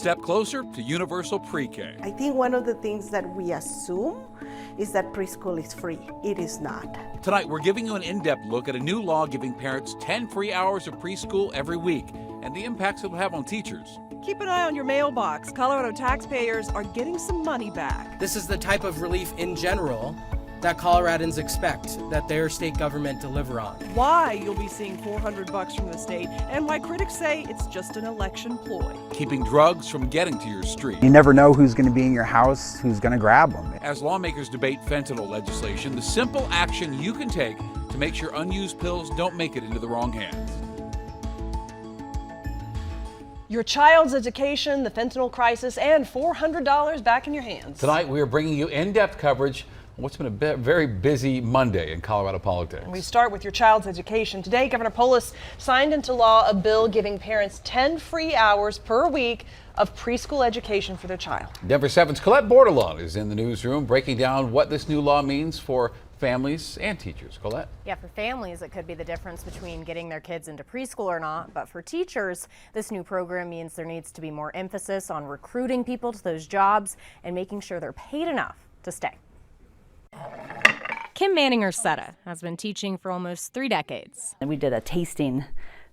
step closer to universal pre-K. I think one of the things that we assume is that preschool is free. It is not. Tonight, we're giving you an in-depth look at a new law giving parents 10 free hours of preschool every week and the impacts it'll have on teachers. Keep an eye on your mailbox. Colorado taxpayers are getting some money back. This is the type of relief in general that Coloradans expect that their state government deliver on. Why you'll be seeing $400 from the state, and why critics say it's just an election ploy. Keeping drugs from getting to your street. You never know who's going to be in your house, who's going to grab them. As lawmakers debate fentanyl legislation, the simple action you can take to make sure unused pills don't make it into the wrong hands. Your child's education, the fentanyl crisis, and $400 back in your hands. Tonight, we are bringing you in-depth coverage on what's been a very busy Monday in Colorado politics. We start with your child's education. Today, Governor Polis signed into law a bill giving parents 10 free hours per week of preschool education for their child. Denver 7's Colette Bordelon is in the newsroom breaking down what this new law means for families and teachers. Colette? Yeah, for families, it could be the difference between getting their kids into preschool or not. But for teachers, this new program means there needs to be more emphasis on recruiting people to those jobs and making sure they're paid enough to stay. Kim Manning-Ursetta has been teaching for almost 3 decades. And we did a tasting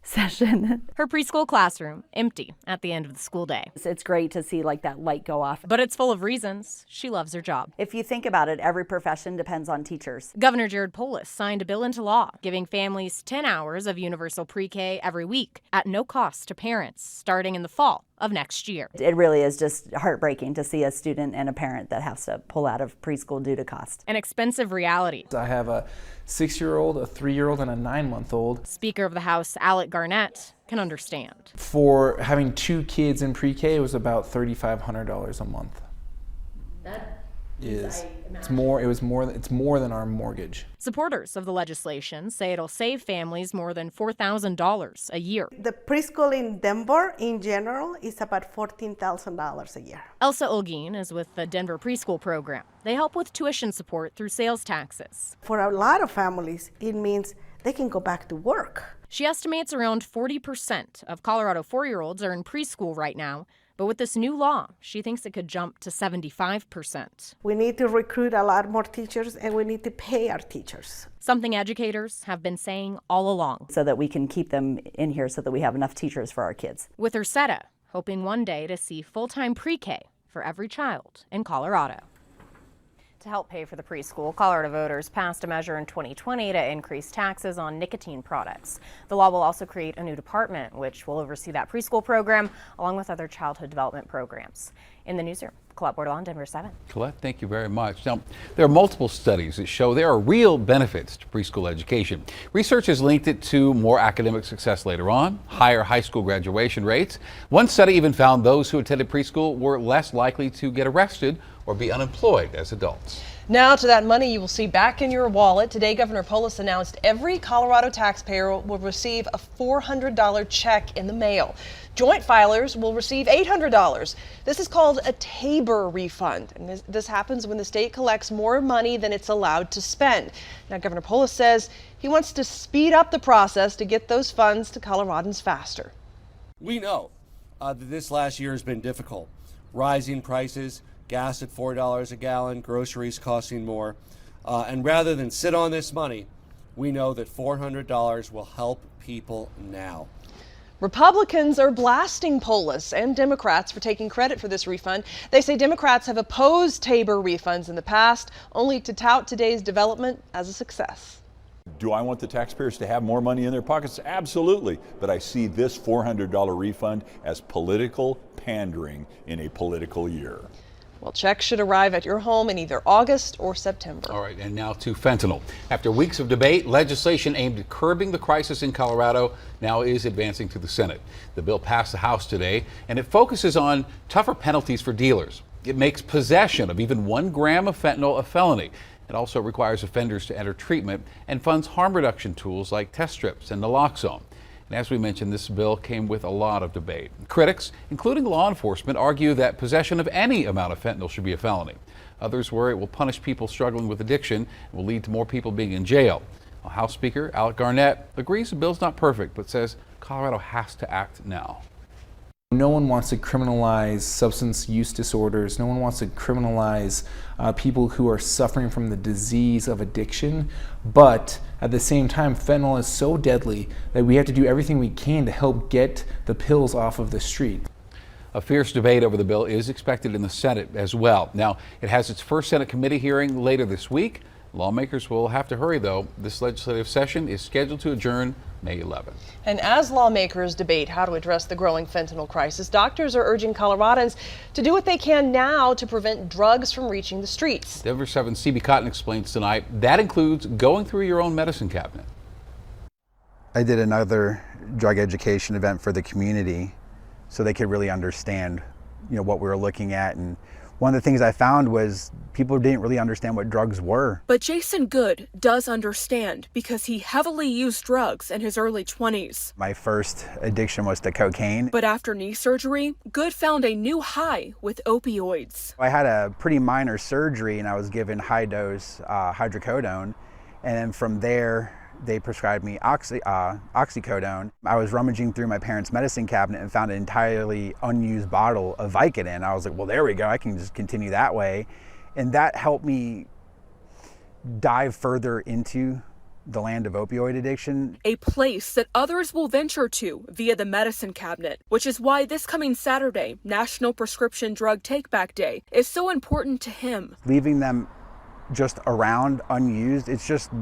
session. Her preschool classroom empty at the end of the school day. It's great to see like that light go off. But it's full of reasons she loves her job. If you think about it, every profession depends on teachers. Governor Jared Polis signed a bill into law giving families 10 hours of universal pre-K every week at no cost to parents starting in the fall of next year. It really is just heartbreaking to see a student and a parent that has to pull out of preschool due to cost. An expensive reality. I have a 6-year-old, a 3-year-old, and a 9-month-old. Speaker of the House Alec Garnett can understand. For having 2 kids in pre-K, it was about $3,500 a month. It's more than our mortgage. Supporters of the legislation say it'll save families more than $4,000 a year. The preschool in Denver, in general, is about $14,000 a year. Elsa Olguin is with the Denver preschool program. They help with tuition support through sales taxes. For a lot of families, it means they can go back to work. She estimates around 40% of Colorado 4-year-olds are in preschool right now. But with this new law, she thinks it could jump to 75%. We need to recruit a lot more teachers, and we need to pay our teachers. Something educators have been saying all along. So that we can keep them in here so that we have enough teachers for our kids. With Ursetta hoping one day to see full-time pre-K for every child in Colorado. To help pay for the preschool, Colorado voters passed a measure in 2020 to increase taxes on nicotine products. The law will also create a new department, which will oversee that preschool program, along with other childhood development programs. In the newsroom, Colette Bordelon, Denver 7. Colette, thank you very much. Now, there are multiple studies that show there are real benefits to preschool education. Research has linked it to more academic success later on, higher high school graduation rates. One study even found those who attended preschool were less likely to get arrested or be unemployed as adults. Now to that money you will see back in your wallet. Today, Governor Polis announced every Colorado taxpayer will receive a $400 check in the mail. Joint filers will receive $800. This is called a Tabor refund, and this happens when the state collects more money than it's allowed to spend. Now, Governor Polis says he wants to speed up the process to get those funds to Coloradans faster. We know that this last year has been difficult. Rising prices, gas at $4 a gallon, groceries costing more. And rather than sit on this money, we know that $400 will help people now. Republicans are blasting Polis and Democrats for taking credit for this refund. They say Democrats have opposed Tabor refunds in the past, only to tout today's development as a success. Do I want the taxpayers to have more money in their pockets? Absolutely. But I see this $400 refund as political pandering in a political year. Well, checks should arrive at your home in either August or September. All right, and now to fentanyl. After weeks of debate, legislation aimed at curbing the crisis in Colorado now is advancing to the Senate. The bill passed the House today, and it focuses on tougher penalties for dealers. It makes possession of even 1 gram of fentanyl a felony. It also requires offenders to enter treatment and funds harm reduction tools like test strips and naloxone. And as we mentioned, this bill came with a lot of debate. Critics, including law enforcement, argue that possession of any amount of fentanyl should be a felony. Others worry it will punish people struggling with addiction and will lead to more people being in jail. House Speaker Alec Garnett agrees the bill's not perfect, but says Colorado has to act now. No one wants to criminalize substance use disorders. No one wants to criminalize people who are suffering from the disease of addiction. But at the same time, fentanyl is so deadly that we have to do everything we can to help get the pills off of the street. A fierce debate over the bill is expected in the Senate as well. Now, it has its first Senate committee hearing later this week. Lawmakers will have to hurry, though. This legislative session is scheduled to adjourn May 11th. And as lawmakers debate how to address the growing fentanyl crisis, doctors are urging Coloradans to do what they can now to prevent drugs from reaching the streets. Denver 7's CB Cotton explains tonight that includes going through your own medicine cabinet. I did another drug education event for the community so they could really understand, what we were looking at. And one of the things I found was people didn't really understand what drugs were. But Jason Good does understand because he heavily used drugs in his early 20s. My first addiction was to cocaine. But after knee surgery, Good found a new high with opioids. I had a pretty minor surgery and I was given high dose hydrocodone. And then from there, they prescribed me oxycodone. I was rummaging through my parents' medicine cabinet and found an entirely unused bottle of Vicodin. I was like, well, there we go. I can just continue that way. And that helped me dive further into the land of opioid addiction. A place that others will venture to via the medicine cabinet, which is why this coming Saturday, National Prescription Drug Take-Back Day, is so important to him. Leaving them just around unused, it's just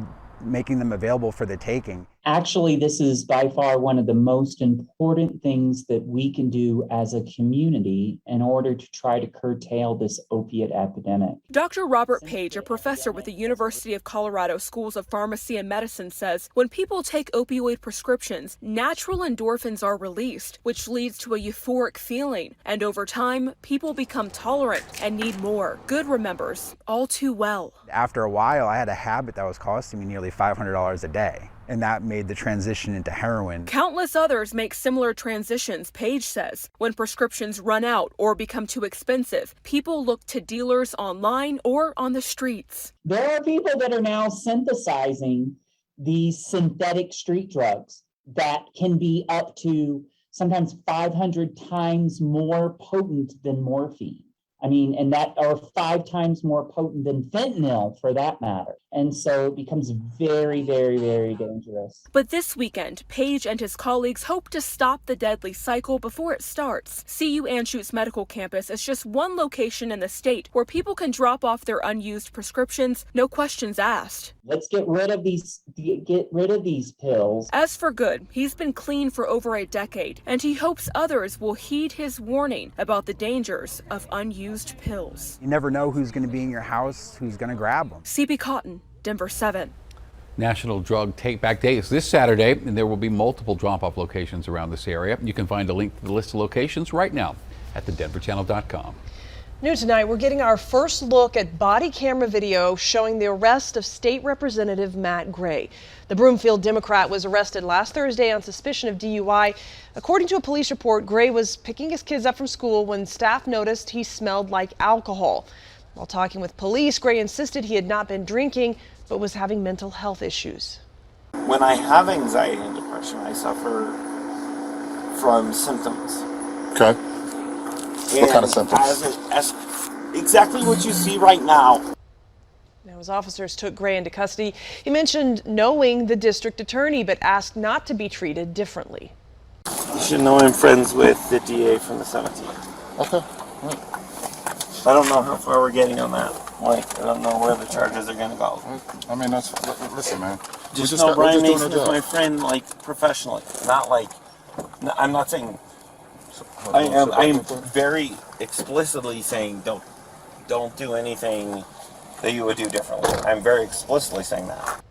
making them available for the taking. Actually, this is by far one of the most important things that we can do as a community in order to try to curtail this opiate epidemic. Dr. Robert Page, a professor with the University of Colorado Schools of Pharmacy and Medicine, says when people take opioid prescriptions, natural endorphins are released, which leads to a euphoric feeling. And over time, people become tolerant and need more. Good remembers all too well. After a while, I had a habit that was costing me nearly $500 a day. And that made the transition into heroin. Countless others make similar transitions, Page says. When prescriptions run out or become too expensive, people look to dealers online or on the streets. There are people that are now synthesizing these synthetic street drugs that can be up to sometimes 500 times more potent than morphine. And that are 5 times more potent than fentanyl for that matter. And so it becomes very, very, very dangerous. But this weekend, Page and his colleagues hope to stop the deadly cycle before it starts. CU Anschutz Medical Campus is just one location in the state where people can drop off their unused prescriptions, no questions asked. Let's get rid of these pills. As for Good, he's been clean for over a decade, and he hopes others will heed his warning about the dangers of unused pills. You never know who's going to be in your house, who's going to grab them. CB Cotton, Denver 7. National Drug Take-Back Day is this Saturday, and there will be multiple drop-off locations around this area. You can find a link to the list of locations right now at thedenverchannel.com. New tonight, we're getting our first look at body camera video showing the arrest of State Representative Matt Gray. The Broomfield Democrat was arrested last Thursday on suspicion of DUI. According to a police report, Gray was picking his kids up from school when staff noticed he smelled like alcohol. While talking with police, Gray insisted he had not been drinking, but was having mental health issues. When I have anxiety and depression, I suffer from symptoms. Okay. What kind of symptoms? Exactly what you see right now. Now, as officers took Gray into custody, he mentioned knowing the district attorney, but asked not to be treated differently. You should know I'm friends with the DA from the 17th. Okay. Right. I don't know how far we're getting on that. I don't know where the charges are going to go. Listen, man. Just know Brian Mason is my friend, professionally. Not I'm not saying... I am very explicitly saying don't do anything that you would do differently. I'm very explicitly saying that.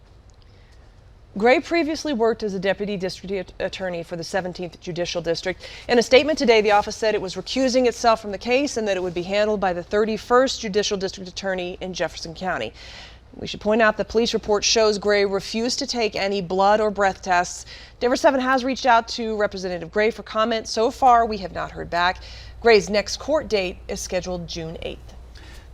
Gray previously worked as a deputy district attorney for the 17th Judicial District. In a statement today, the office said it was recusing itself from the case and that it would be handled by the 31st Judicial District Attorney in Jefferson County. We should point out the police report shows Gray refused to take any blood or breath tests. Denver 7 has reached out to Representative Gray for comment. So far, we have not heard back. Gray's next court date is scheduled June 8th.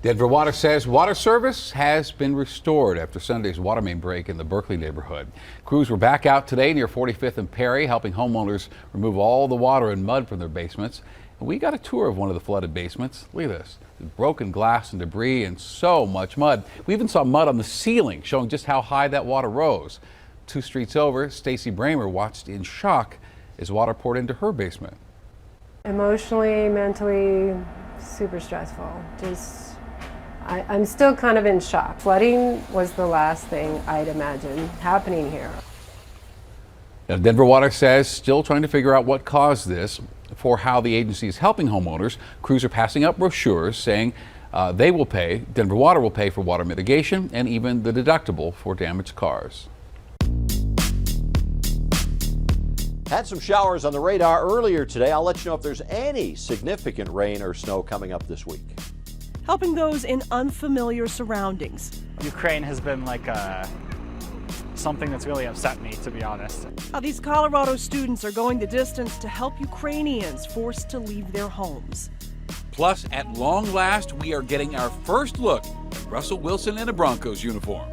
Denver Water says water service has been restored after Sunday's water main break in the Berkeley neighborhood. Crews were back out today near 45th and Perry, helping homeowners remove all the water and mud from their basements. And we got a tour of one of the flooded basements. Look at this. Broken glass and debris and so much mud. We even saw mud on the ceiling, showing just how high that water rose. 2 streets over, Stacy Bramer watched in shock as water poured into her basement. Emotionally, mentally, super stressful. I'm still kind of in shock. Flooding was the last thing I'd imagine happening here. Now, Denver Water says still trying to figure out what caused this. For how the agency is helping homeowners, crews are passing out brochures saying Denver Water will pay for water mitigation and even the deductible for damaged cars. Had some showers on the radar earlier today. I'll let you know if there's any significant rain or snow coming up this week. Helping those in unfamiliar surroundings. Ukraine has been like something that's really upset me, to be honest. How these Colorado students are going the distance to help Ukrainians forced to leave their homes. Plus, at long last, we are getting our first look at Russell Wilson in a Broncos uniform.